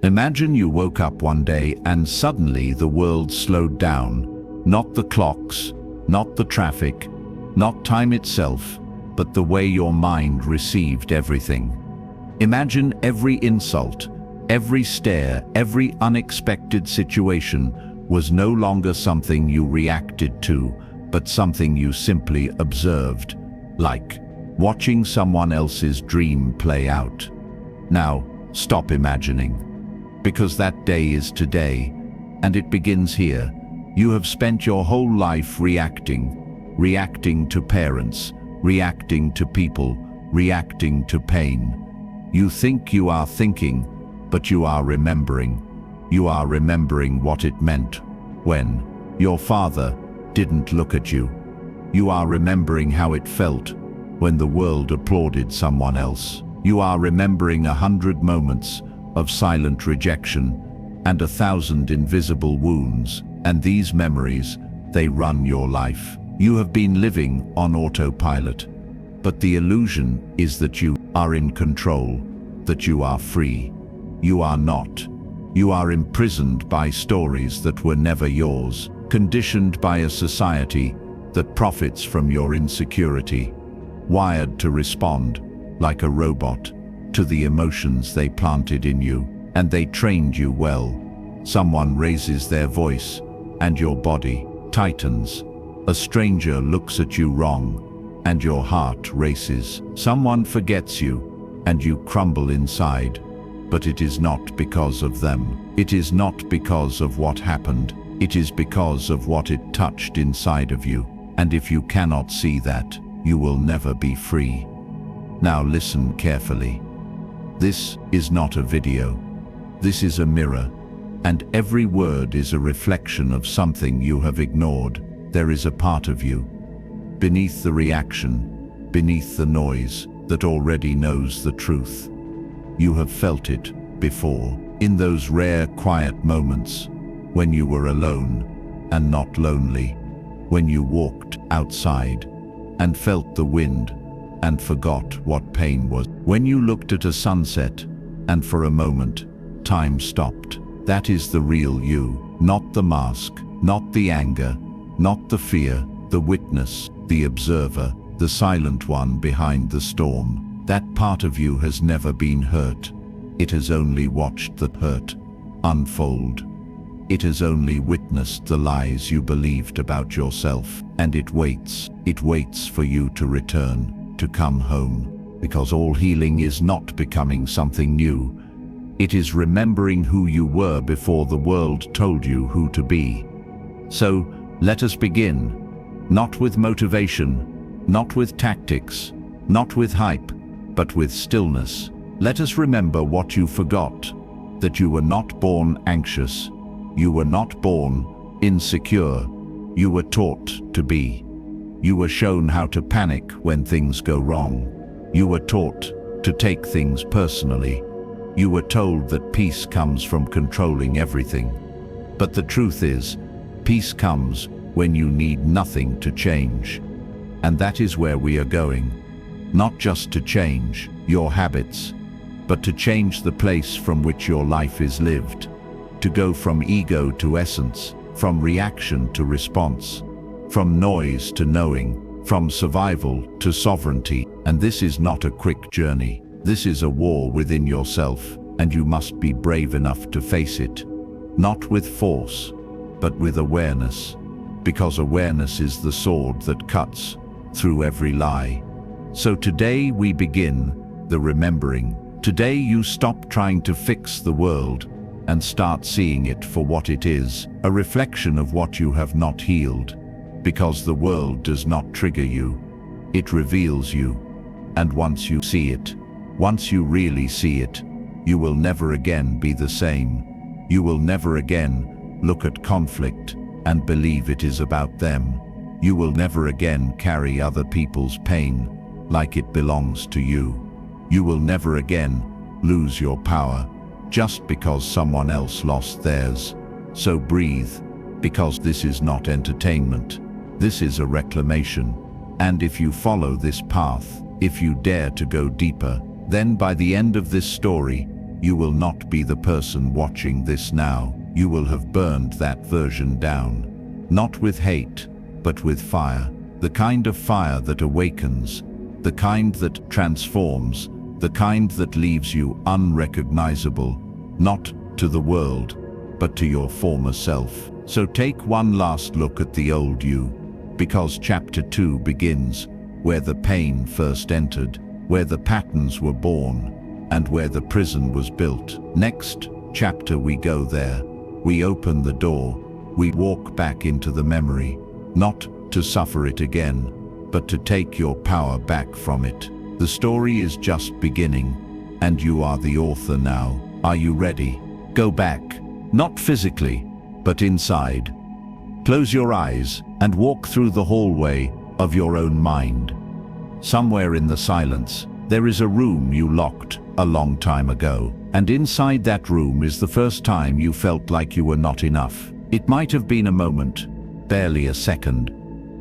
Imagine you woke up one day and suddenly the world slowed down. Not the clocks, not the traffic, not time itself, but the way your mind received everything. Imagine every insult, every stare, every unexpected situation was no longer something you reacted to, but something you simply observed, like watching someone else's dream play out. Now, stop imagining, because that day is today, and it begins here. You have spent your whole life reacting to parents, reacting to people, reacting to pain. You think you are thinking, but you are remembering. You are remembering what it meant when your father didn't look at you. You are remembering how it felt when the world applauded someone else. You are remembering 100 moments of silent rejection and 1,000 invisible wounds, and these memories, they run your life. You have been living on autopilot, but the illusion is that you are in control, that you are free. You are not. You are imprisoned by stories that were never yours, conditioned by a society that profits from your insecurity, wired to respond like a robot to the emotions they planted in you, and they trained you well. Someone raises their voice, and your body tightens. A stranger looks at you wrong, and your heart races. Someone forgets you, and you crumble inside. But it is not because of them. It is not because of what happened. It is because of what it touched inside of you. And if you cannot see that, you will never be free. Now listen carefully. This is not a video. This is a mirror, and every word is a reflection of something you have ignored. There is a part of you, beneath the reaction, beneath the noise, that already knows the truth. You have felt it before, in those rare quiet moments, when you were alone and not lonely, when you walked outside and felt the wind and forgot what pain was, when you looked at a sunset and for a moment, time stopped. That is the real you, not the mask, not the anger, not the fear, the witness, the observer, the silent one behind the storm. That part of you has never been hurt. It has only watched the hurt unfold. It has only witnessed the lies you believed about yourself, and it waits for you to return, to come home. Because all healing is not becoming something new. It is remembering who you were before the world told you who to be. So, let us begin, not with motivation, not with tactics, not with hype, but with stillness. Let us remember what you forgot, that you were not born anxious, you were not born insecure, you were taught to be. You were shown how to panic when things go wrong. You were taught to take things personally. You were told that peace comes from controlling everything. But the truth is, peace comes when you need nothing to change. And that is where we are going. Not just to change your habits, but to change the place from which your life is lived. To go from ego to essence, from reaction to response, from noise to knowing, from survival to sovereignty. And this is not a quick journey. This is a war within yourself, and you must be brave enough to face it. Not with force, but with awareness. Because awareness is the sword that cuts through every lie. So today we begin the remembering. Today you stop trying to fix the world and start seeing it for what it is, a reflection of what you have not healed. Because the world does not trigger you, it reveals you. And once you see it, once you really see it, you will never again be the same. You will never again look at conflict and believe it is about them. You will never again carry other people's pain like it belongs to you. You will never again lose your power just because someone else lost theirs. So breathe, because this is not entertainment. This is a reclamation. And if you follow this path, if you dare to go deeper, then by the end of this story, you will not be the person watching this now. You will have burned that version down. Not with hate, but with fire. The kind of fire that awakens, the kind that transforms, the kind that leaves you unrecognizable, not to the world, but to your former self. So take one last look at the old you, because chapter 2 begins where the pain first entered, where the patterns were born, and where the prison was built. Next chapter we go there. We open the door. We walk back into the memory, not to suffer it again, but to take your power back from it. The story is just beginning, and you are the author now. Are you ready? Go back, not physically, but inside. Close your eyes and walk through the hallway of your own mind. Somewhere in the silence, there is a room you locked a long time ago. And inside that room is the first time you felt like you were not enough. It might have been a moment, barely a second,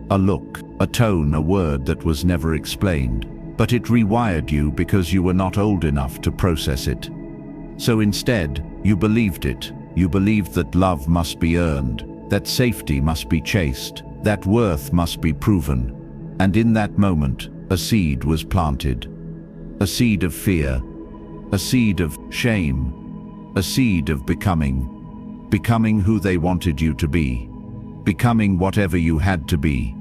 a look, a tone, a word that was never explained. But it rewired you because you were not old enough to process it. So instead, you believed it. You believed that love must be earned, that safety must be chased, that worth must be proven. And in that moment, a seed was planted. A seed of fear, a seed of shame, a seed of becoming who they wanted you to be, becoming whatever you had to be,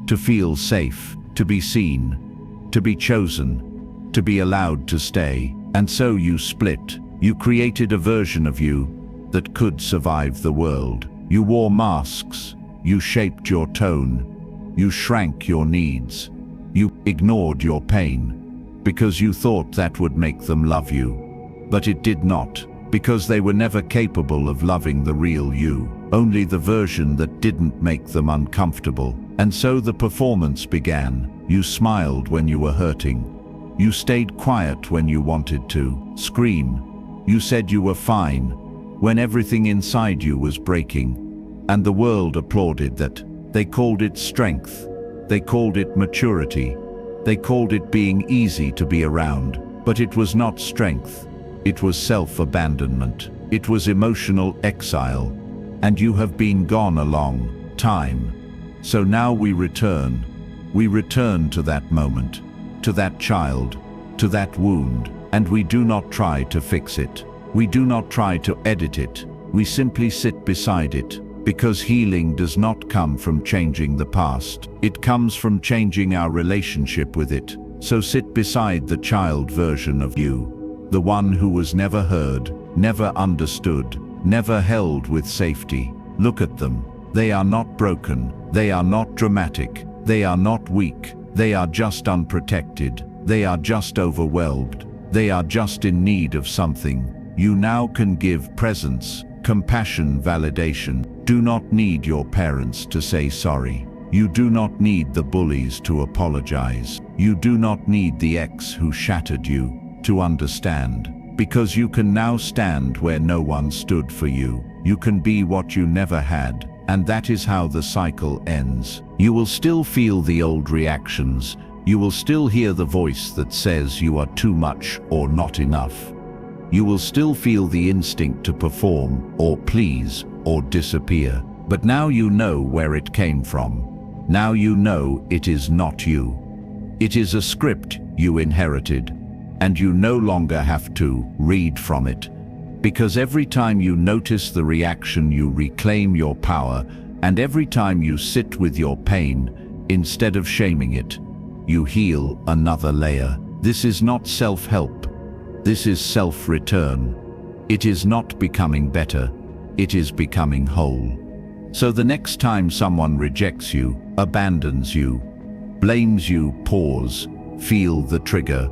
to feel safe, to be seen, to be chosen, to be allowed to stay. And so you split. You created a version of you that could survive the world. You wore masks, you shaped your tone, you shrank your needs, you ignored your pain, because you thought that would make them love you. But it did not, because they were never capable of loving the real you, only the version that didn't make them uncomfortable. And so the performance began. You smiled when you were hurting. You stayed quiet when you wanted to scream. You said you were fine when everything inside you was breaking. And the world applauded that. They called it strength. They called it maturity. They called it being easy to be around. But it was not strength. It was self-abandonment. It was emotional exile. And you have been gone a long time. So now we return. We return to that moment, to that child, to that wound. And we do not try to fix it. We do not try to edit it. We simply sit beside it. Because healing does not come from changing the past. It comes from changing our relationship with it. So sit beside the child version of you, the one who was never heard, never understood, never held with safety. Look at them. They are not broken. They are not dramatic. They are not weak. They are just unprotected. They are just overwhelmed. They are just in need of something. You now can give presence, compassion, validation. Do not need your parents to say sorry. You do not need the bullies to apologize. You do not need the ex who shattered you to understand. Because you can now stand where no one stood for you. You can be what you never had. And that is how the cycle ends. You will still feel the old reactions. You will still hear the voice that says you are too much or not enough. You will still feel the instinct to perform or please or disappear. But now you know where it came from. Now you know it is not you. It is a script you inherited, and you no longer have to read from it. Because every time you notice the reaction, you reclaim your power, and every time you sit with your pain, instead of shaming it, you heal another layer. This is not self-help. This is self-return. It is not becoming better. It is becoming whole. So the next time someone rejects you, abandons you, blames you, pause, feel the trigger,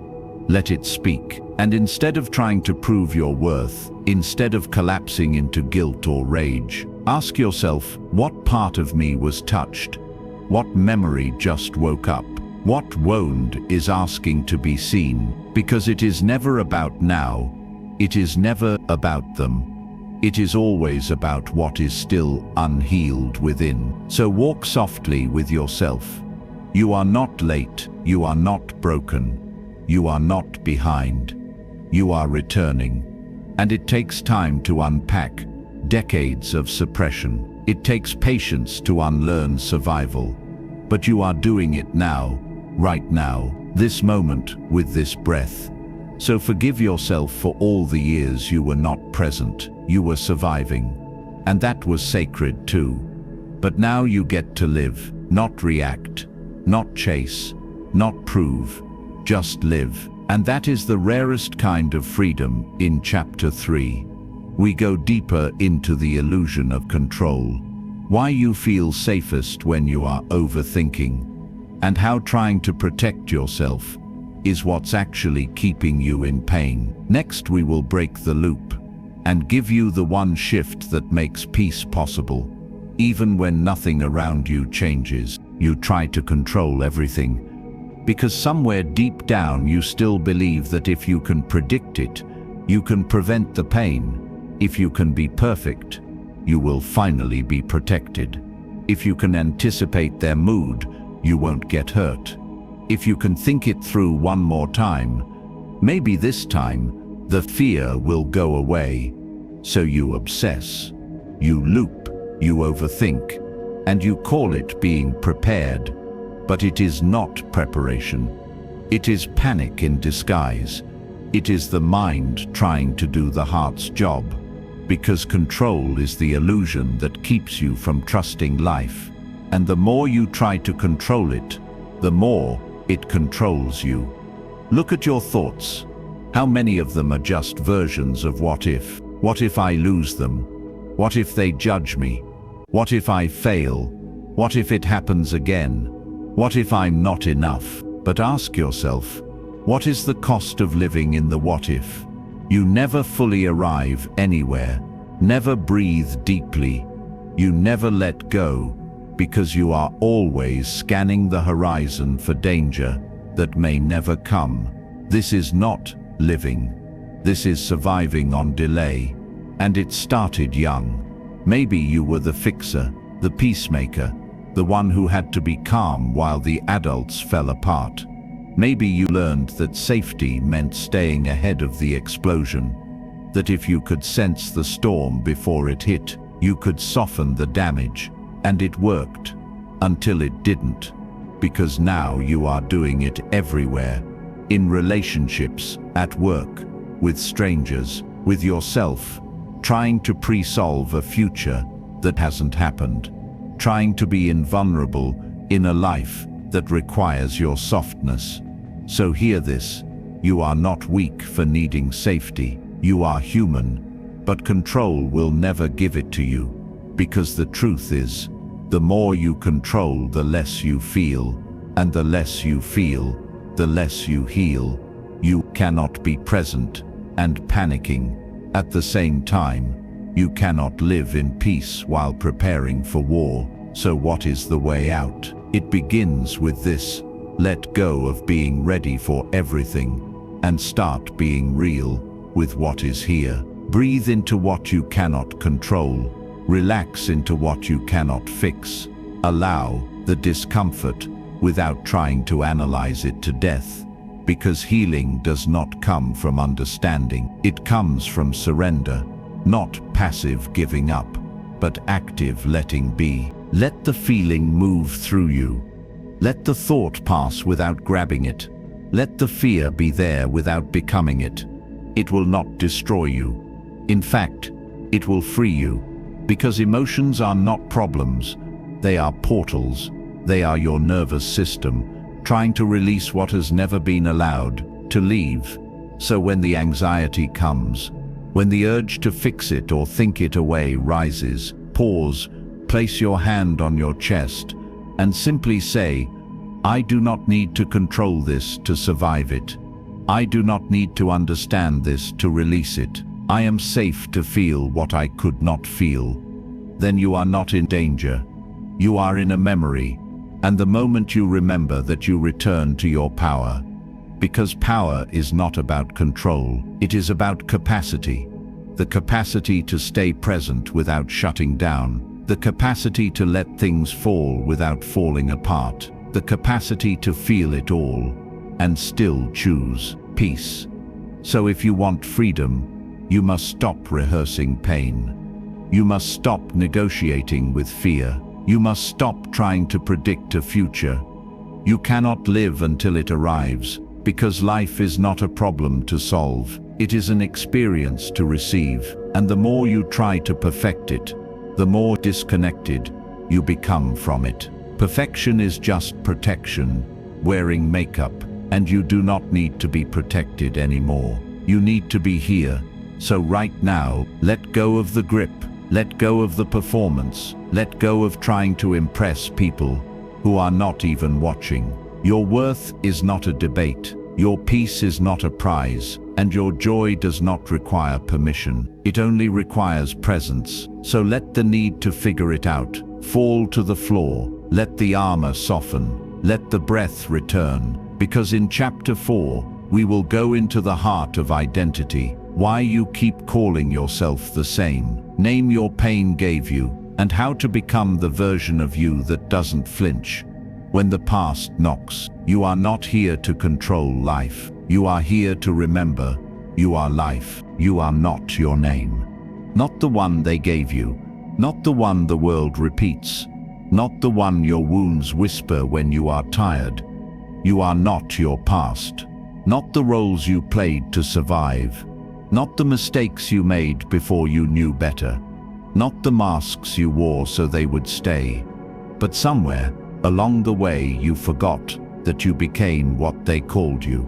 let it speak. And instead of trying to prove your worth, instead of collapsing into guilt or rage, ask yourself, what part of me was touched? What memory just woke up? What wound is asking to be seen? Because it is never about now. It is never about them. It is always about what is still unhealed within. So walk softly with yourself. You are not late. You are not broken. You are not behind. You are returning. And it takes time to unpack decades of suppression. It takes patience to unlearn survival. But you are doing it now, right now, this moment, with this breath. So forgive yourself for all the years you were not present, you were surviving. And that was sacred too. But now you get to live, not react, not chase, not prove, just live. And that is the rarest kind of freedom in Chapter 3. We go deeper into the illusion of control, why you feel safest when you are overthinking, and how trying to protect yourself is what's actually keeping you in pain. Next, we will break the loop and give you the one shift that makes peace possible. Even when nothing around you changes, you try to control everything, because somewhere deep down you still believe that if you can predict it, you can prevent the pain. If you can be perfect, you will finally be protected. If you can anticipate their mood, you won't get hurt. If you can think it through one more time, maybe this time the fear will go away. So you obsess, you loop, you overthink, and you call it being prepared. But it is not preparation. It is panic in disguise. It is the mind trying to do the heart's job, because control is the illusion that keeps you from trusting life. And the more you try to control it, the more it controls you. Look at your thoughts. How many of them are just versions of what if? What if I lose them? What if they judge me? What if I fail? What if it happens again? What if I'm not enough? But ask yourself, what is the cost of living in the what if? You never fully arrive anywhere, never breathe deeply, you never let go, because you are always scanning the horizon for danger that may never come. This is not living. This is surviving on delay. And it started young. Maybe you were the fixer, the peacemaker, the one who had to be calm while the adults fell apart. Maybe you learned that safety meant staying ahead of the explosion, that if you could sense the storm before it hit, you could soften the damage. And it worked, until it didn't, because now you are doing it everywhere, in relationships, at work, with strangers, with yourself, trying to pre-solve a future that hasn't happened, trying to be invulnerable in a life that requires your softness. So hear this, you are not weak for needing safety, you are human, but control will never give it to you. Because the truth is, the more you control, the less you feel, and the less you feel, the less you heal. You cannot be present and panicking at the same time. You cannot live in peace while preparing for war. So what is the way out? It begins with this: let go of being ready for everything and start being real with what is here. Breathe into what you cannot control. Relax into what you cannot fix. Allow the discomfort without trying to analyze it to death. Because healing does not come from understanding. It comes from surrender, not passive giving up, but active letting be. Let the feeling move through you. Let the thought pass without grabbing it. Let the fear be there without becoming it. It will not destroy you. In fact, it will free you. Because emotions are not problems, they are portals. They are your nervous system, trying to release what has never been allowed to leave. So when the anxiety comes, when the urge to fix it or think it away rises, pause, place your hand on your chest, and simply say, I do not need to control this to survive it. I do not need to understand this to release it. I am safe to feel what I could not feel. Then you are not in danger. You are in a memory, and the moment you remember that, you return to your power. Because power is not about control, it is about capacity. The capacity to stay present without shutting down. The capacity to let things fall without falling apart. The capacity to feel it all and still choose peace. So if you want freedom, You must stop rehearsing pain. You must stop negotiating with fear. You must stop trying to predict a future. You cannot live until it arrives, because life is not a problem to solve. It is an experience to receive, and the more you try to perfect it, the more disconnected you become from it. Perfection is just protection, wearing makeup, and you do not need to be protected anymore. You need to be here. So right now, let go of the grip, let go of the performance, let go of trying to impress people who are not even watching. Your worth is not a debate, your peace is not a prize, and your joy does not require permission. It only requires presence. So let the need to figure it out fall to the floor, let the armor soften, let the breath return, because in chapter 4, we will go into the heart of identity. Why you keep calling yourself the same. Name your pain gave you, and how to become the version of you that doesn't flinch. When the past knocks, you are not here to control life. You are here to remember, you are life. You are not your name. Not the one they gave you, not the one the world repeats, not the one your wounds whisper when you are tired. You are not your past, not the roles you played to survive, not the mistakes you made before you knew better, not the masks you wore so they would stay. But somewhere along the way you forgot that you became what they called you.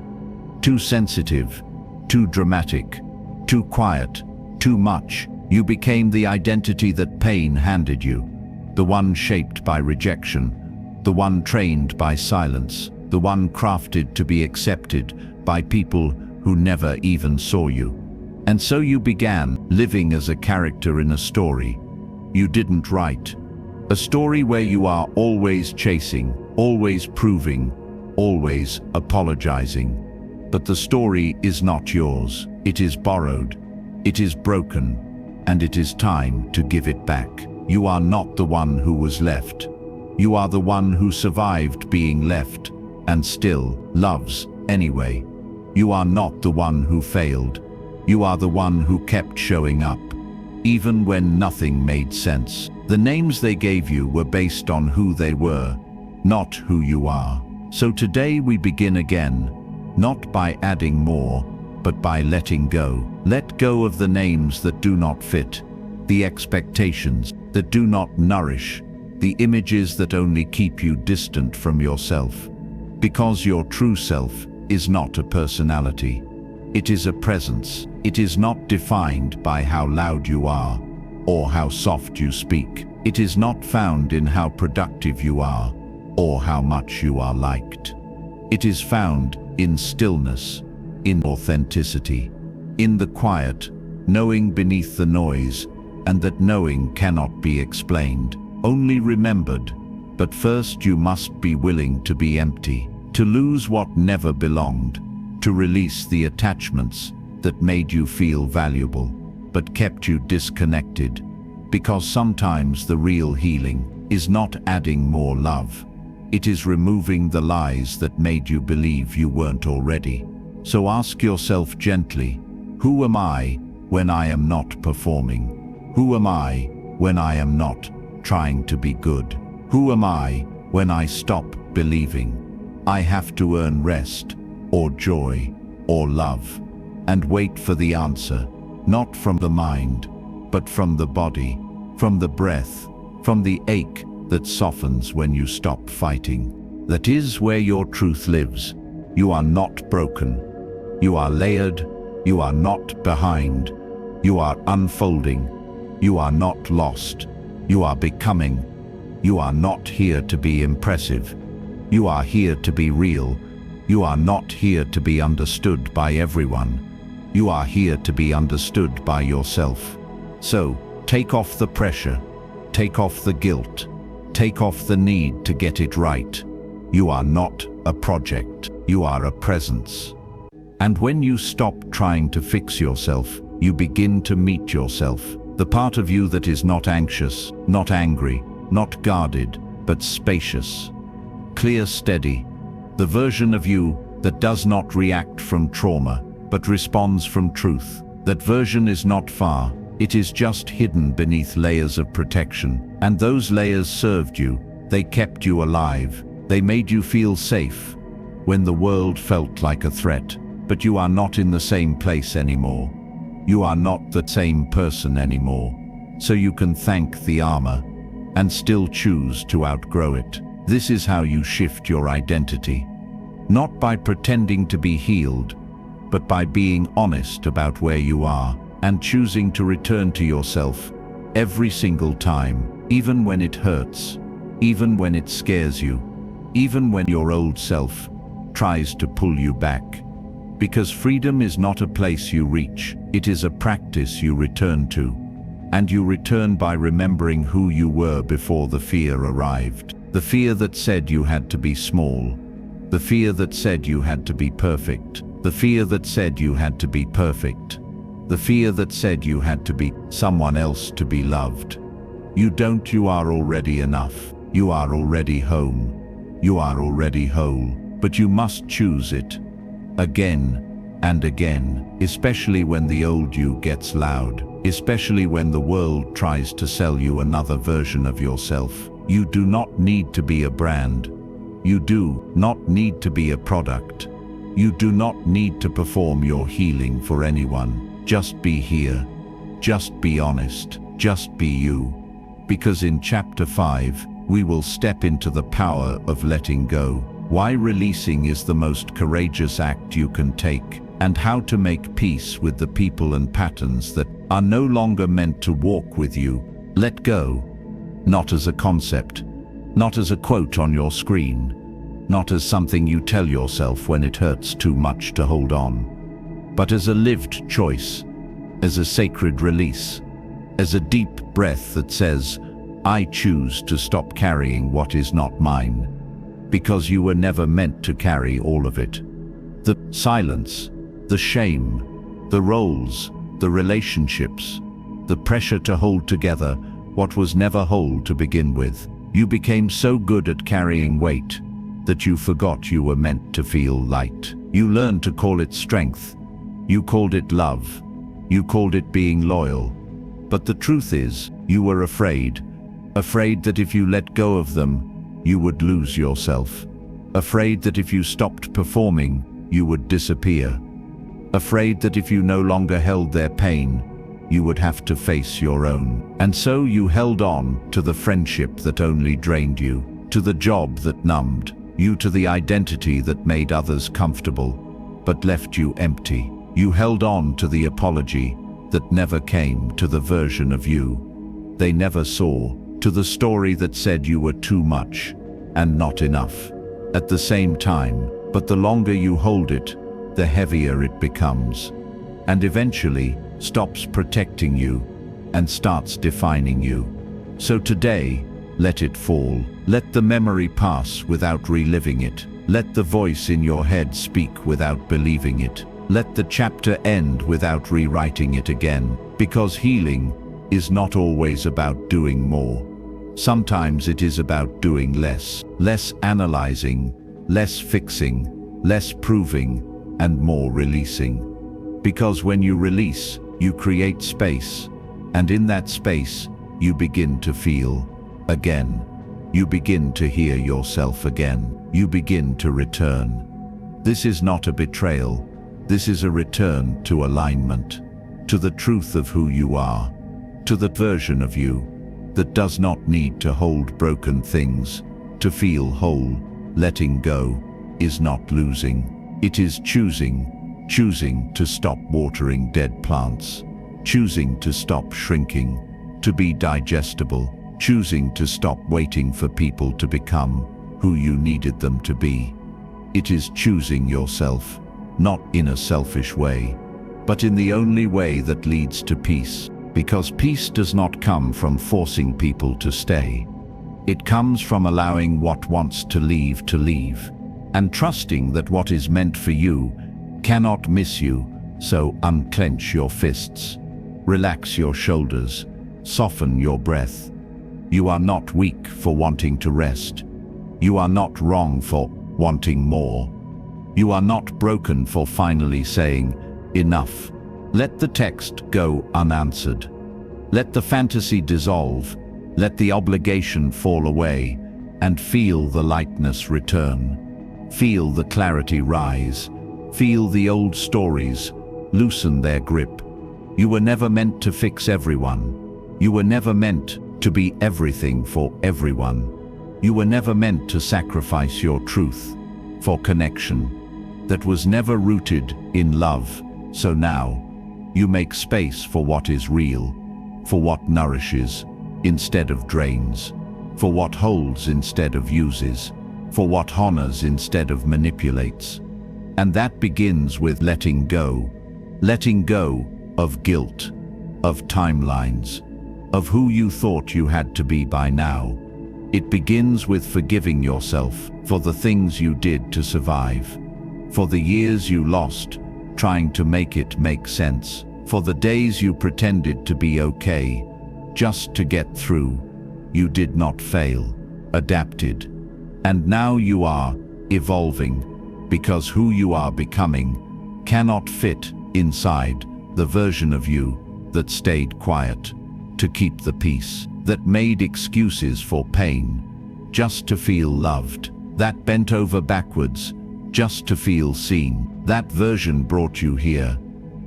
Too sensitive, too dramatic, too quiet, too much. You became the identity that pain handed you, the one shaped by rejection, the one trained by silence, the one crafted to be accepted by people who never even saw you. And so you began living as a character in a story you didn't write. A story where you are always chasing, always proving, always apologizing. But the story is not yours. It is borrowed. It is broken. And it is time to give it back. You are not the one who was left. You are the one who survived being left and still loves anyway. You are not the one who failed. You are the one who kept showing up, even when nothing made sense. The names they gave you were based on who they were, not who you are. So today we begin again, not by adding more, but by letting go. Let go of the names that do not fit, the expectations that do not nourish, the images that only keep you distant from yourself. Because your true self is not a personality. It is a presence. It is not defined by how loud you are or how soft you speak. It is not found in how productive you are or how much you are liked. It is found in stillness, in authenticity, in the quiet, knowing beneath the noise, and that knowing cannot be explained, only remembered. But first you must be willing to be empty, to lose what never belonged, to release the attachments that made you feel valuable, but kept you disconnected. Because sometimes the real healing is not adding more love. It is removing the lies that made you believe you weren't already. So ask yourself gently, who am I when I am not performing? Who am I when I am not trying to be good? Who am I when I stop believing I have to earn rest, or joy, or love? And wait for the answer, not from the mind, but from the body, from the breath, from the ache that softens when you stop fighting. That is where your truth lives. You are not broken. You are layered. You are not behind. You are unfolding. You are not lost. You are becoming. You are not here to be impressive. You are here to be real. You are not here to be understood by everyone. You are here to be understood by yourself. So, take off the pressure. Take off the guilt. Take off the need to get it right. You are not a project. You are a presence. And when you stop trying to fix yourself, you begin to meet yourself. The part of you that is not anxious, not angry, not guarded, but spacious. Clear, steady. The version of you that does not react from trauma, but responds from truth. That version is not far. It is just hidden beneath layers of protection. And those layers served you. They kept you alive. They made you feel safe when the world felt like a threat. But you are not in the same place anymore. You are not the same person anymore. So you can thank the armor and still choose to outgrow it. This is how you shift your identity. Not by pretending to be healed, but by being honest about where you are and choosing to return to yourself every single time, even when it hurts, even when it scares you, even when your old self tries to pull you back. Because freedom is not a place you reach, it is a practice you return to. And you return by remembering who you were before the fear arrived. The fear that said you had to be small. The fear that said you had to be perfect. The fear that said you had to be perfect. The fear that said you had to be someone else to be loved. You don't, you are already enough. You are already home. You are already whole. But you must choose it. Again and again, especially when the old you gets loud, especially when the world tries to sell you another version of yourself. You do not need to be a brand. You do not need to be a product. You do not need to perform your healing for anyone. Just be here. Just be honest. Just be you. Because in Chapter 5, we will step into the power of letting go. Why releasing is the most courageous act you can take, and how to make peace with the people and patterns that are no longer meant to walk with you. Let go. Not as a concept, not as a quote on your screen, not as something you tell yourself when it hurts too much to hold on, but as a lived choice, as a sacred release, as a deep breath that says, I choose to stop carrying what is not mine, because you were never meant to carry all of it. The silence, the shame, the roles, the relationships, the pressure to hold together what was never whole to begin with. You became so good at carrying weight that you forgot you were meant to feel light. You learned to call it strength. You called it love. You called it being loyal. But the truth is, you were afraid. Afraid that if you let go of them, you would lose yourself. Afraid that if you stopped performing, you would disappear. Afraid that if you no longer held their pain, you would have to face your own. And so you held on to the friendship that only drained you, to the job that numbed you, to the identity that made others comfortable, but left you empty. You held on to the apology that never came, to the version of you they never saw, to the story that said you were too much and not enough at the same time. But the longer you hold it, the heavier it becomes, and eventually stops protecting you and starts defining you. So today, let it fall. Let the memory pass without reliving it. Let the voice in your head speak without believing it. Let the chapter end without rewriting it again. Because healing is not always about doing more. Sometimes it is about doing less. Less analyzing, less fixing, less proving, and more releasing. Because when you release, you create space, and in that space, you begin to feel again. You begin to hear yourself again. You begin to return. This is not a betrayal. This is a return to alignment, to the truth of who you are, to the version of you that does not need to hold broken things to feel whole. Letting go is not losing. It is choosing to stop watering dead plants, choosing to stop shrinking, to be digestible, choosing to stop waiting for people to become who you needed them to be. It is choosing yourself, not in a selfish way, but in the only way that leads to peace. Because peace does not come from forcing people to stay. It comes from allowing what wants to leave, and trusting that what is meant for you cannot miss you. So unclench your fists, relax your shoulders, soften your breath. You are not weak for wanting to rest. You are not wrong for wanting more. You are not broken for finally saying enough. Let the text go unanswered. Let the fantasy dissolve. Let the obligation fall away, and feel the lightness return. Feel the clarity rise. Feel the old stories loosen their grip. You were never meant to fix everyone. You were never meant to be everything for everyone. You were never meant to sacrifice your truth for connection that was never rooted in love. So now, you make space for what is real, for what nourishes instead of drains, for what holds instead of uses, for what honors instead of manipulates. And that begins with letting go of guilt, of timelines, of who you thought you had to be by now. It begins with forgiving yourself for the things you did to survive, for the years you lost trying to make it make sense, for the days you pretended to be okay just to get through. You did not fail, adapted. And now you are evolving, because who you are becoming cannot fit inside the version of you that stayed quiet to keep the peace, that made excuses for pain just to feel loved, that bent over backwards just to feel seen. That version brought you here,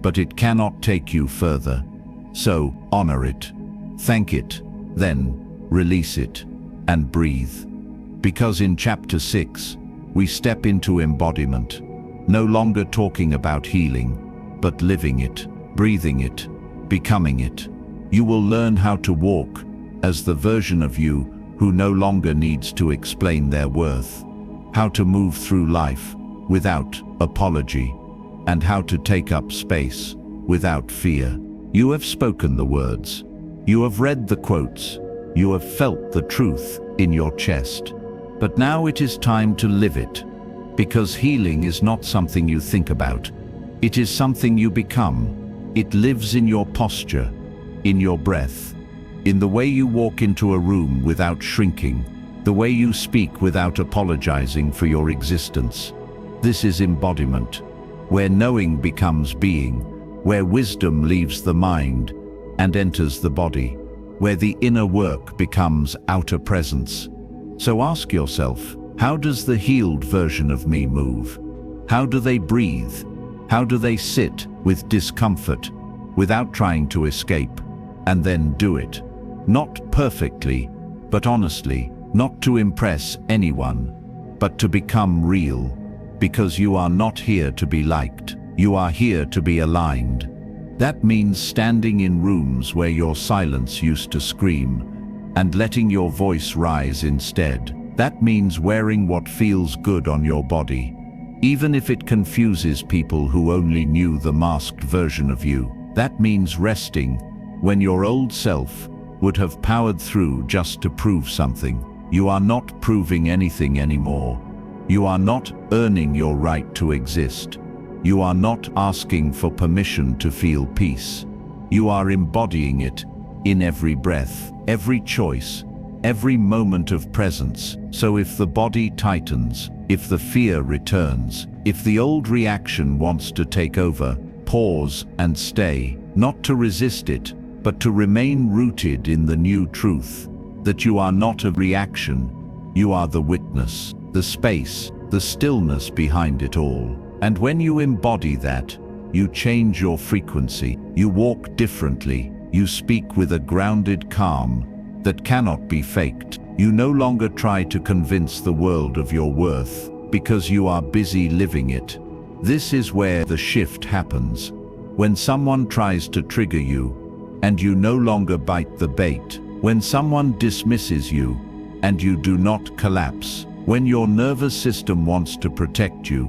but it cannot take you further. So honor it, thank it, then release it and breathe. Because in chapter 6, we step into embodiment, no longer talking about healing, but living it, breathing it, becoming it. You will learn how to walk as the version of you who no longer needs to explain their worth, how to move through life without apology, and how to take up space without fear. You have spoken the words, you have read the quotes, you have felt the truth in your chest. But now it is time to live it, because healing is not something you think about. It is something you become. It lives in your posture, in your breath, in the way you walk into a room without shrinking, the way you speak without apologizing for your existence. This is embodiment, where knowing becomes being, where wisdom leaves the mind and enters the body, where the inner work becomes outer presence. So ask yourself, how does the healed version of me move? How do they breathe? How do they sit with discomfort without trying to escape? And then do it. Not perfectly, but honestly, not to impress anyone, but to become real. Because you are not here to be liked, you are here to be aligned. That means standing in rooms where your silence used to scream, and letting your voice rise instead. That means wearing what feels good on your body, even if it confuses people who only knew the masked version of you. That means resting when your old self would have powered through just to prove something. You are not proving anything anymore. You are not earning your right to exist. You are not asking for permission to feel peace. You are embodying it in every breath, every choice, every moment of presence. So if the body tightens, if the fear returns, if the old reaction wants to take over, pause and stay, not to resist it, but to remain rooted in the new truth, that you are not a reaction, you are the witness, the space, the stillness behind it all. And when you embody that, you change your frequency, you walk differently, you speak with a grounded calm that cannot be faked. You no longer try to convince the world of your worth, because you are busy living it. This is where the shift happens. When someone tries to trigger you, and you no longer bite the bait. When someone dismisses you, and you do not collapse. When your nervous system wants to protect you,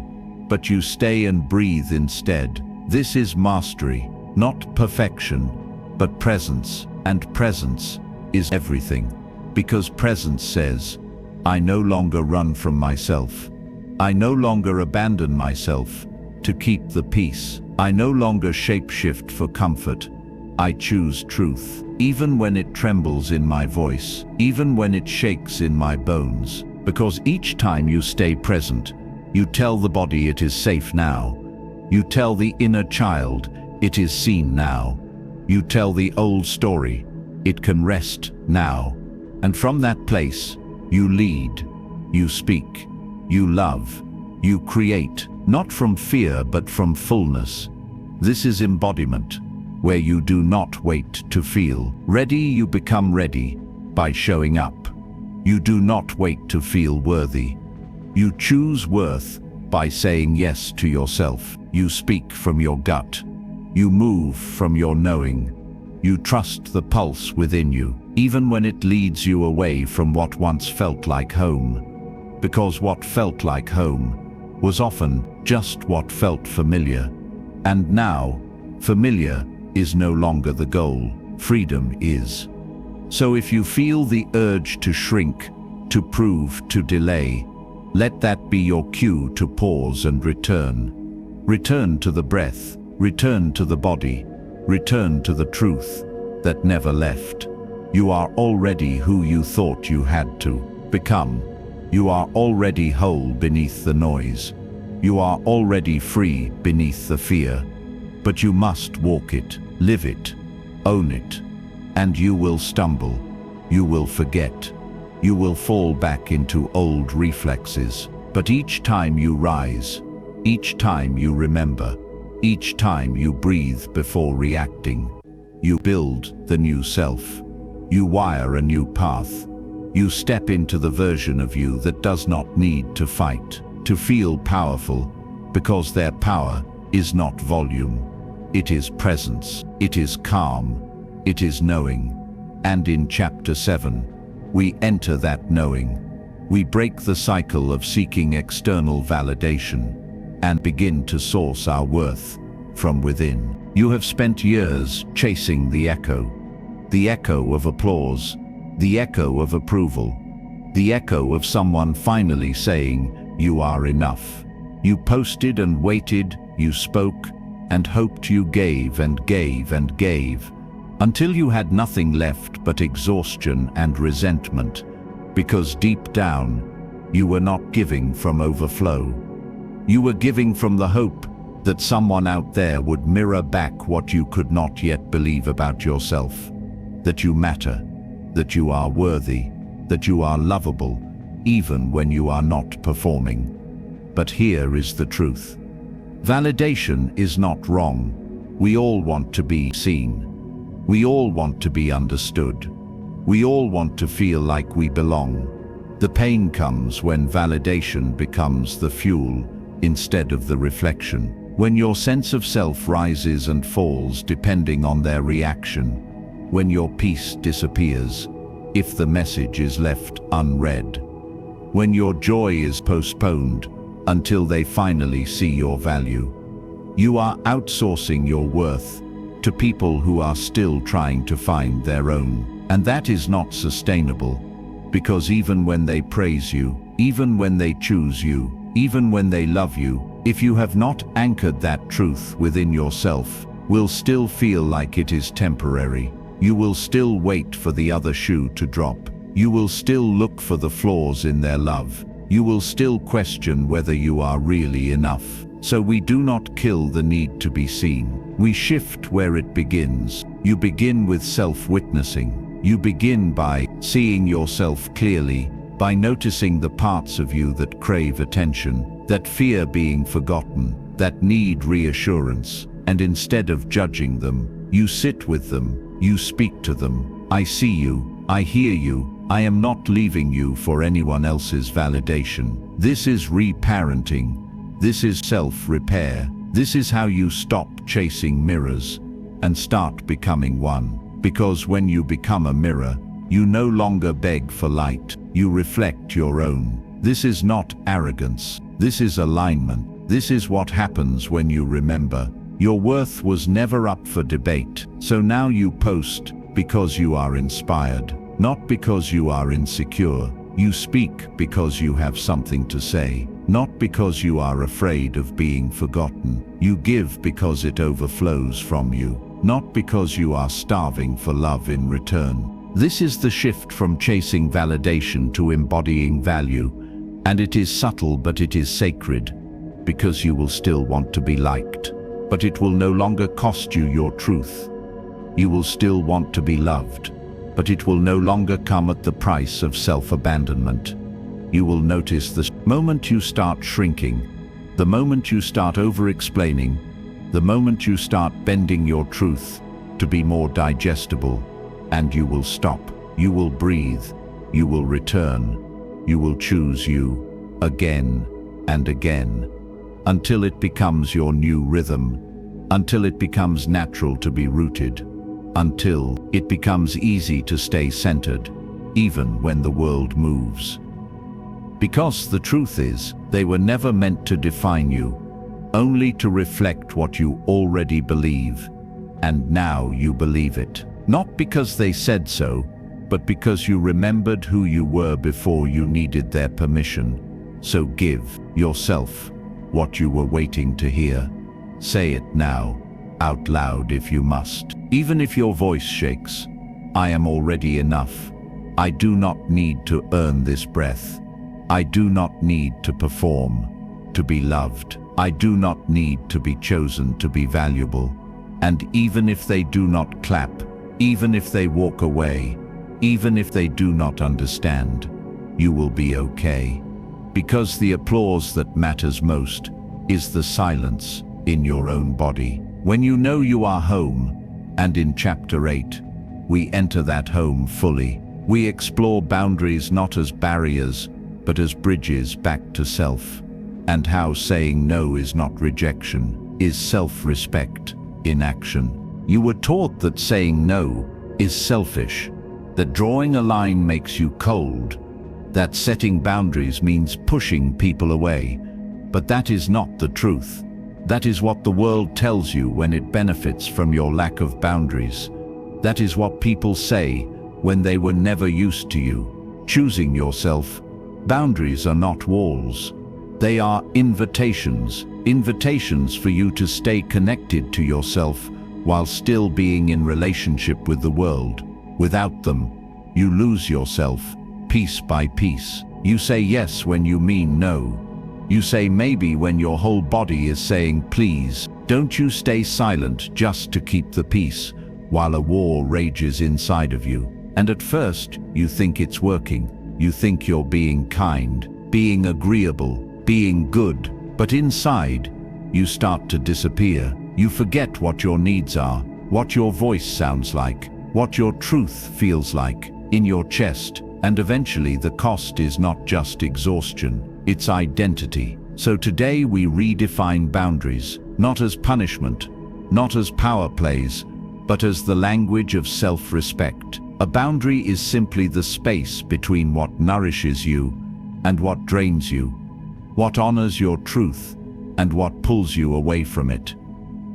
but you stay and breathe instead. This is mastery, not perfection, but presence. And presence is everything. Because presence says, I no longer run from myself. I no longer abandon myself to keep the peace. I no longer shapeshift for comfort. I choose truth, even when it trembles in my voice, even when it shakes in my bones. Because each time you stay present, you tell the body it is safe now. You tell the inner child It is seen now. You tell the old story. It can rest now. And from that place, you lead, you speak, you love, you create, not from fear but from fullness. This is embodiment, where you do not wait to feel. Ready, you become ready by showing up. You do not wait to feel worthy. You choose worth by saying yes to yourself. You speak from your gut. You move from your knowing. You trust the pulse within you, even when it leads you away from what once felt like home. Because what felt like home was often just what felt familiar. And now, familiar is no longer the goal. Freedom is. So if you feel the urge to shrink, to prove, to delay, let that be your cue to pause and return. Return to the breath, return to the body, return to the truth that never left. You are already who you thought you had to become. You are already whole beneath the noise. You are already free beneath the fear. But you must walk it, live it, own it. And you will stumble. You will forget. You will fall back into old reflexes. But each time you rise, each time you remember, each time you breathe before reacting, you build the new self. You wire a new path. You step into the version of you that does not need to fight, to feel powerful, because their power is not volume. It is presence. It is calm. It is knowing. And in chapter 7, we enter that knowing. We break the cycle of seeking external validation and begin to source our worth from within. You have spent years chasing the echo of applause, the echo of approval, the echo of someone finally saying, "You are enough." You posted and waited, you spoke and hoped, you gave and gave and gave, until you had nothing left but exhaustion and resentment, because deep down, you were not giving from overflow. You were giving from the hope that someone out there would mirror back what you could not yet believe about yourself. That you matter, that you are worthy, that you are lovable, even when you are not performing. But here is the truth. Validation is not wrong. We all want to be seen. We all want to be understood. We all want to feel like we belong. The pain comes when validation becomes the fuel instead of the reflection. When your sense of self rises and falls depending on their reaction. When your peace disappears if the message is left unread. When your joy is postponed until they finally see your value. You are outsourcing your worth to people who are still trying to find their own. And that is not sustainable, because even when they praise you, even when they choose you, even when they love you, if you have not anchored that truth within yourself, will still feel like it is temporary. You will still wait for the other shoe to drop. You will still look for the flaws in their love. You will still question whether you are really enough. So we do not kill the need to be seen. We shift where it begins. You begin with self-witnessing. You begin by seeing yourself clearly, by noticing the parts of you that crave attention, that fear being forgotten, that need reassurance. And instead of judging them, you sit with them. You speak to them. I see you. I hear you. I am not leaving you for anyone else's validation. This is reparenting. This is self-repair. This is how you stop chasing mirrors and start becoming one. Because when you become a mirror, you no longer beg for light. You reflect your own. This is not arrogance. This is alignment. This is what happens when you remember. Your worth was never up for debate. So now you post because you are inspired, not because you are insecure. You speak because you have something to say, not because you are afraid of being forgotten. You give because it overflows from you, not because you are starving for love in return. This is the shift from chasing validation to embodying value, and it is subtle but it is sacred, because you will still want to be liked. but it will no longer cost you your truth. You will still want to be loved, but it will no longer come at the price of self-abandonment. You will notice the moment you start shrinking, the moment you start over-explaining, the moment you start bending your truth to be more digestible, and you will stop, you will breathe, you will return, you will choose you again and again, until it becomes your new rhythm, until it becomes natural to be rooted, until it becomes easy to stay centered, even when the world moves. Because the truth is, they were never meant to define you, only to reflect what you already believe, and now you believe it. Not because they said so, but because you remembered who you were before you needed their permission. So give yourself what you were waiting to hear. Say it now, out loud if you must. Even if your voice shakes, I am already enough. I do not need to earn this breath. I do not need to perform, to be loved. I do not need to be chosen to be valuable. And even if they do not clap, even if they walk away, even if they do not understand, you will be okay. Because the applause that matters most is the silence in your own body. When you know you are home, and in Chapter 8, we enter that home fully. We explore boundaries not as barriers, but as bridges back to self, and how saying no is not rejection, is self-respect in action. You were taught that saying no is selfish, that drawing a line makes you cold, that setting boundaries means pushing people away. But that is not the truth. That is what the world tells you when it benefits from your lack of boundaries. That is what people say when they were never used to you. Choosing yourself. Boundaries are not walls. They are invitations. Invitations for you to stay connected to yourself while still being in relationship with the world. Without them, you lose yourself, piece by piece. You say yes when you mean no. You say maybe when your whole body is saying please. Don't you stay silent just to keep the peace while a war rages inside of you. And at first, you think it's working. You think you're being kind, being agreeable, being good. But inside, you start to disappear. You forget what your needs are, what your voice sounds like, what your truth feels like in your chest. And eventually the cost is not just exhaustion, it's identity. So today we redefine boundaries, not as punishment, not as power plays, but as the language of self-respect. A boundary is simply the space between what nourishes you and what drains you, what honors your truth and what pulls you away from it,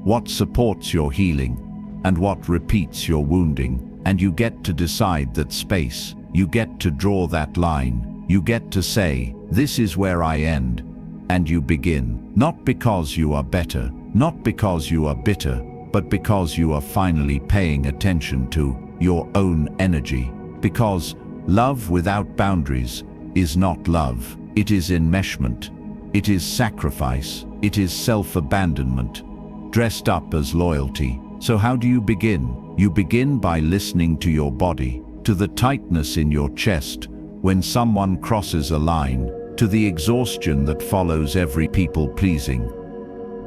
what supports your healing and what repeats your wounding. And you get to decide that space. You get to draw that line. You get to say, this is where I end, and you begin. Not because you are better, not because you are bitter, but because you are finally paying attention to your own energy. Because love without boundaries is not love. It is enmeshment. It is sacrifice. It is self-abandonment, dressed up as loyalty. So how do you begin? You begin by listening to your body, to the tightness in your chest when someone crosses a line, to the exhaustion that follows every people-pleasing.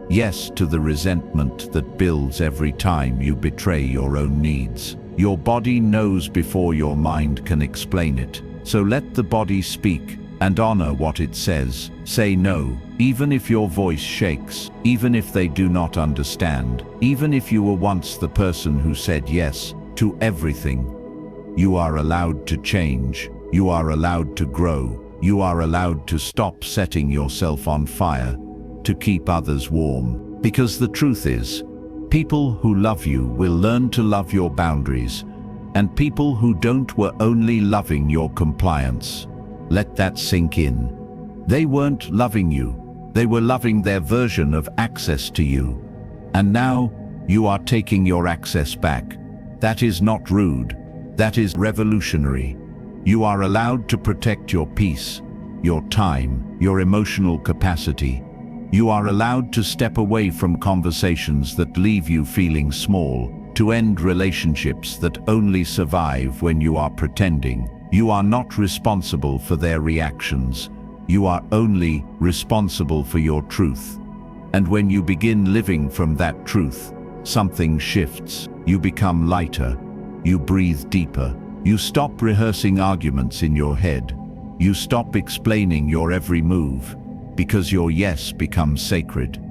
Yes, to the resentment that builds every time you betray your own needs. Your body knows before your mind can explain it. So let the body speak and honor what it says. Say no, even if your voice shakes, even if they do not understand, even if you were once the person who said yes to everything. You are allowed to change. You are allowed to grow. You are allowed to stop setting yourself on fire to keep others warm. Because the truth is, people who love you will learn to love your boundaries, and people who don't were only loving your compliance. Let that sink in. They weren't loving you. They were loving their version of access to you. And now you are taking your access back. That is not rude. That is revolutionary. You are allowed to protect your peace, your time, your emotional capacity. You are allowed to step away from conversations that leave you feeling small, to end relationships that only survive when you are pretending. You are not responsible for their reactions. You are only responsible for your truth. And when you begin living from that truth, something shifts. You become lighter. You breathe deeper. You stop rehearsing arguments in your head. You stop explaining your every move, because your yes becomes sacred.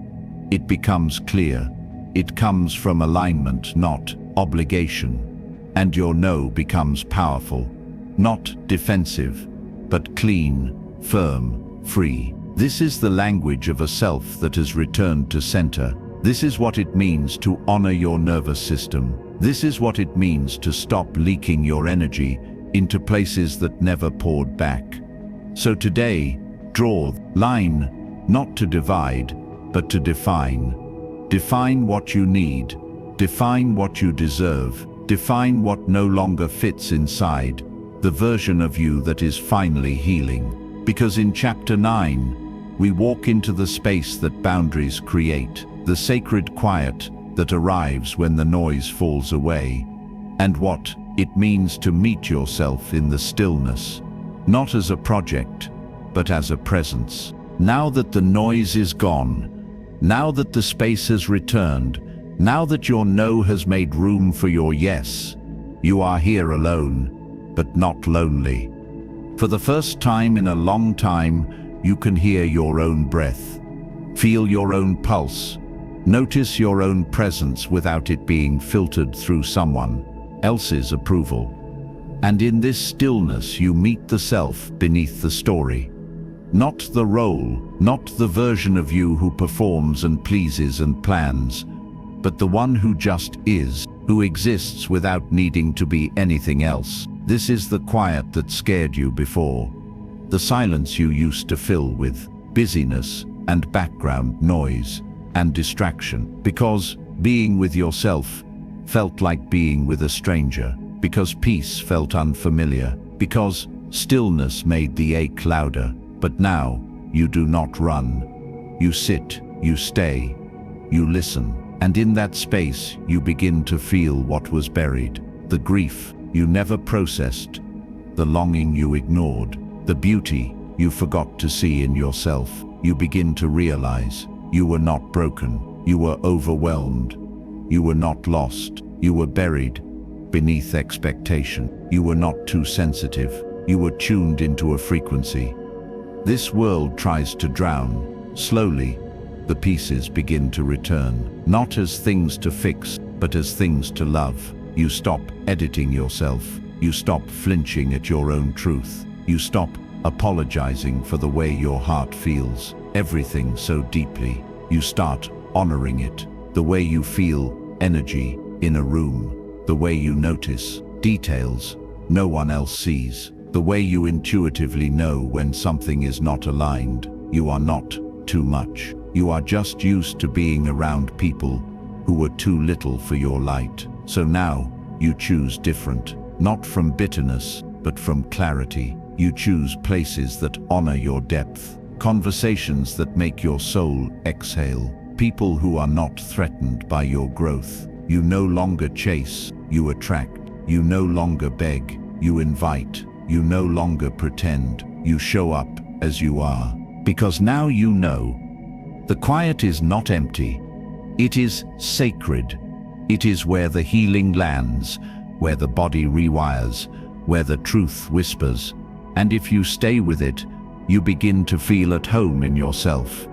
It becomes clear. It comes from alignment, not obligation. And your no becomes powerful, not defensive, but clean, firm, free. This is the language of a self that has returned to center. This is what it means to honor your nervous system. This is what it means to stop leaking your energy into places that never poured back. So today, draw line, not to divide, but to define. Define what you need. Define what you deserve. Define what no longer fits inside, the version of you that is finally healing. Because in chapter 9, we walk into the space that boundaries create, the sacred quiet that arrives when the noise falls away, and what it means to meet yourself in the stillness, not as a project, but as a presence. Now that the noise is gone, now that the space has returned, now that your no has made room for your yes, you are here alone, but not lonely. For the first time in a long time, you can hear your own breath, feel your own pulse, notice your own presence without it being filtered through someone else's approval. And in this stillness you meet the self beneath the story. Not the role, not the version of you who performs and pleases and plans, but the one who just is, who exists without needing to be anything else. This is the quiet that scared you before, the silence you used to fill with busyness and background noise and distraction, because being with yourself felt like being with a stranger, because peace felt unfamiliar, because stillness made the ache louder. But now, you do not run. You sit, you stay, you listen, and in that space you begin to feel what was buried, the grief you never processed, the longing you ignored, the beauty you forgot to see in yourself. You begin to realize you were not broken, you were overwhelmed, you were not lost, you were buried beneath expectation. You were not too sensitive, you were tuned into a frequency. This world tries to drown. Slowly, the pieces begin to return, not as things to fix, but as things to love. You stop editing yourself. You stop flinching at your own truth. You stop apologizing for the way your heart feels, everything so deeply. You start honoring it, the way you feel energy in a room, the way you notice details no one else sees, the way you intuitively know when something is not aligned. You are not too much. You are just used to being around people who were too little for your light. So now you choose different, not from bitterness, but from clarity. You choose places that honor your depth, conversations that make your soul exhale, people who are not threatened by your growth. You no longer chase, you attract. You no longer beg, you invite. You no longer pretend, you show up as you are. Because now you know, the quiet is not empty. It is sacred. It is where the healing lands, where the body rewires, where the truth whispers. And if you stay with it, you begin to feel at home in yourself.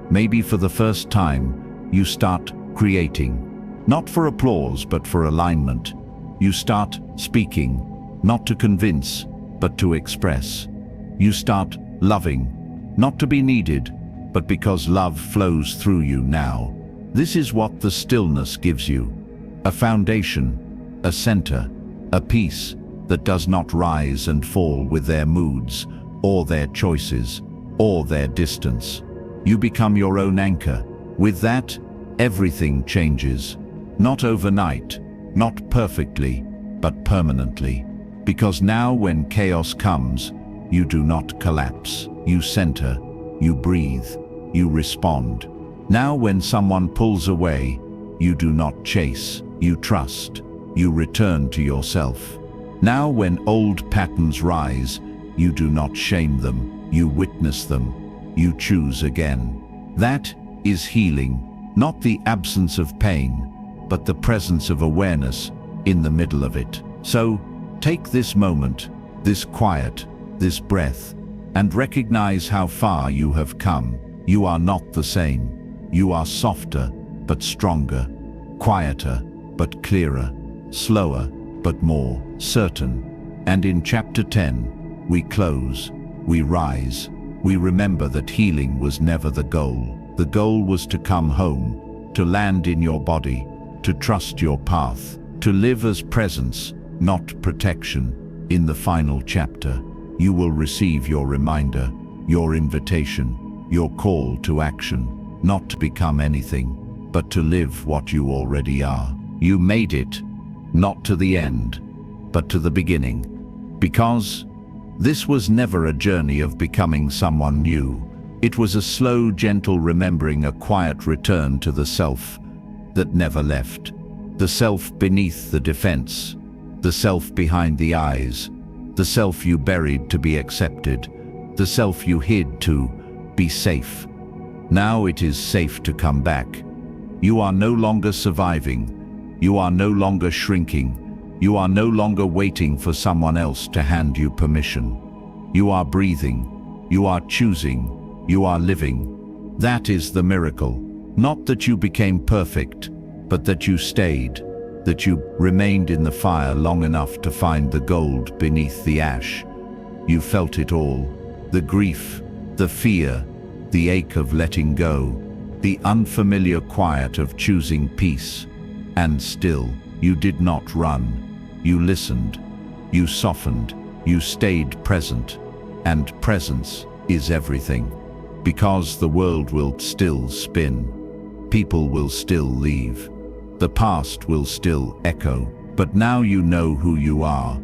Maybe for the first time, you start creating, not for applause, but for alignment. You start speaking, not to convince, but to express. You start loving, not to be needed, but because love flows through you now. This is what the stillness gives you. A foundation, a center, a peace that does not rise and fall with their moods, or their choices, or their distance. You become your own anchor. With that, everything changes. Not overnight, not perfectly, but permanently. Because now when chaos comes, you do not collapse. You center, you breathe, you respond. Now when someone pulls away, you do not chase, you trust, you return to yourself. Now when old patterns rise, you do not shame them, you witness them, you choose again. That is healing, not the absence of pain, but the presence of awareness in the middle of it. So, take this moment, this quiet, this breath, and recognize how far you have come. You are not the same. You are softer, but stronger, quieter, but clearer, slower, but more certain. And in chapter 10, we close, we rise, we remember that healing was never the goal. The goal was to come home, to land in your body, to trust your path, to live as presence, not protection. In the final chapter, you will receive your reminder, your invitation, your call to action, not to become anything, but to live what you already are. You made it, not to the end, but to the beginning. Because this was never a journey of becoming someone new. It was a slow, gentle remembering, a quiet return to the self that never left. The self beneath the defense, the self behind the eyes, the self you buried to be accepted, the self you hid to be safe. Now it is safe to come back. You are no longer surviving. You are no longer shrinking. You are no longer waiting for someone else to hand you permission. You are breathing. You are choosing. You are living. That is the miracle. Not that you became perfect, but that you stayed, that you remained in the fire long enough to find the gold beneath the ash. You felt it all, the grief, the fear, the ache of letting go, the unfamiliar quiet of choosing peace. And still, you did not run. You listened, you softened, you stayed present. And presence is everything. Because the world will still spin. People will still leave. The past will still echo. But now you know who you are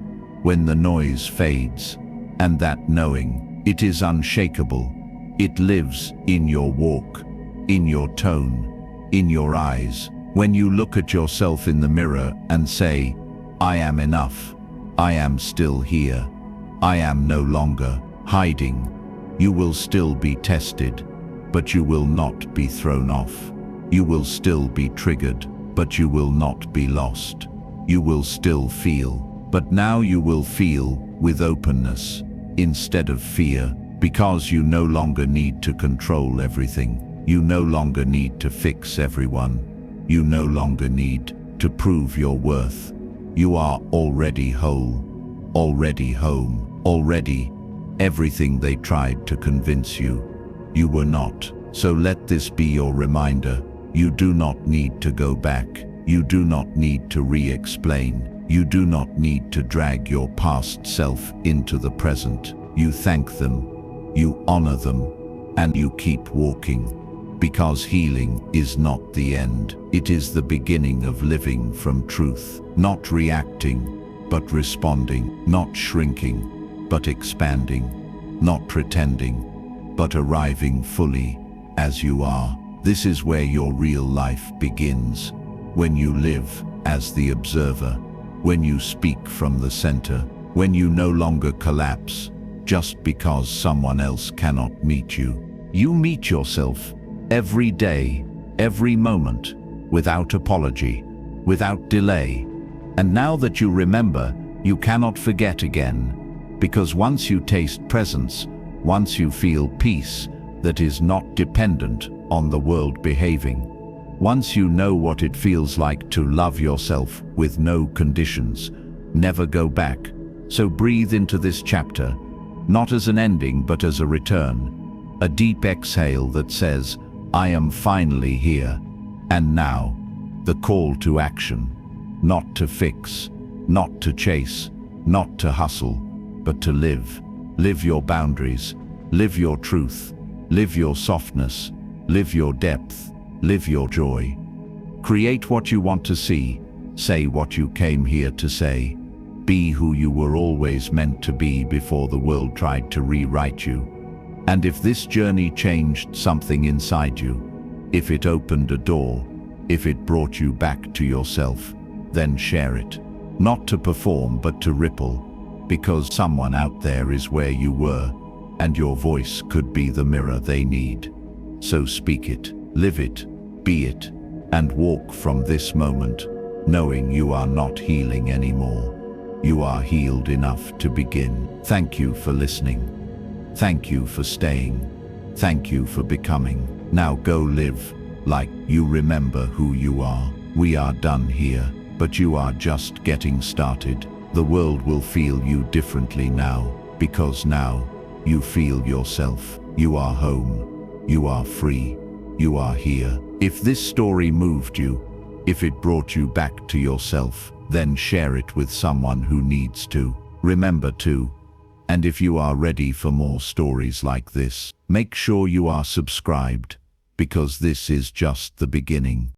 when the noise fades. And that knowing, it is unshakable. It lives in your walk, in your tone, in your eyes. When you look at yourself in the mirror and say, I am enough, I am still here, I am no longer hiding, you will still be tested, but you will not be thrown off. You will still be triggered, but you will not be lost. You will still feel, but now you will feel with openness instead of fear. Because you no longer need to control everything. You no longer need to fix everyone. You no longer need to prove your worth. You are already whole, already home, already everything they tried to convince you. You were not. So let this be your reminder. You do not need to go back. You do not need to re-explain. You do not need to drag your past self into the present. You thank them. You honor them, and you keep walking, because healing is not the end. It is the beginning of living from truth, not reacting, but responding, not shrinking, but expanding, not pretending, but arriving fully as you are. This is where your real life begins, when you live as the observer, when you speak from the center, when you no longer collapse just because someone else cannot meet you. You meet yourself every day, every moment, without apology, without delay. And now that you remember, you cannot forget again, because once you taste presence, once you feel peace that is not dependent on the world behaving, once you know what it feels like to love yourself with no conditions, never go back. So breathe into this chapter, not as an ending, but as a return, a deep exhale that says, I am finally here. And now, the call to action, not to fix, not to chase, not to hustle, but to live. Live your boundaries, live your truth, live your softness, live your depth, live your joy. Create what you want to see, say what you came here to say. Be who you were always meant to be before the world tried to rewrite you. And if this journey changed something inside you, if it opened a door, if it brought you back to yourself, then share it. Not to perform, but to ripple, because someone out there is where you were, and your voice could be the mirror they need. So speak it, live it, be it, and walk from this moment, knowing you are not healing anymore. You are healed enough to begin. Thank you for listening. Thank you for staying. Thank you for becoming. Now go live like you remember who you are. We are done here, but you are just getting started. The world will feel you differently now, because now you feel yourself. You are home. You are free. You are here. If this story moved you, if it brought you back to yourself, then share it with someone who needs to. Remember to, and if you are ready for more stories like this, make sure you are subscribed, because this is just the beginning.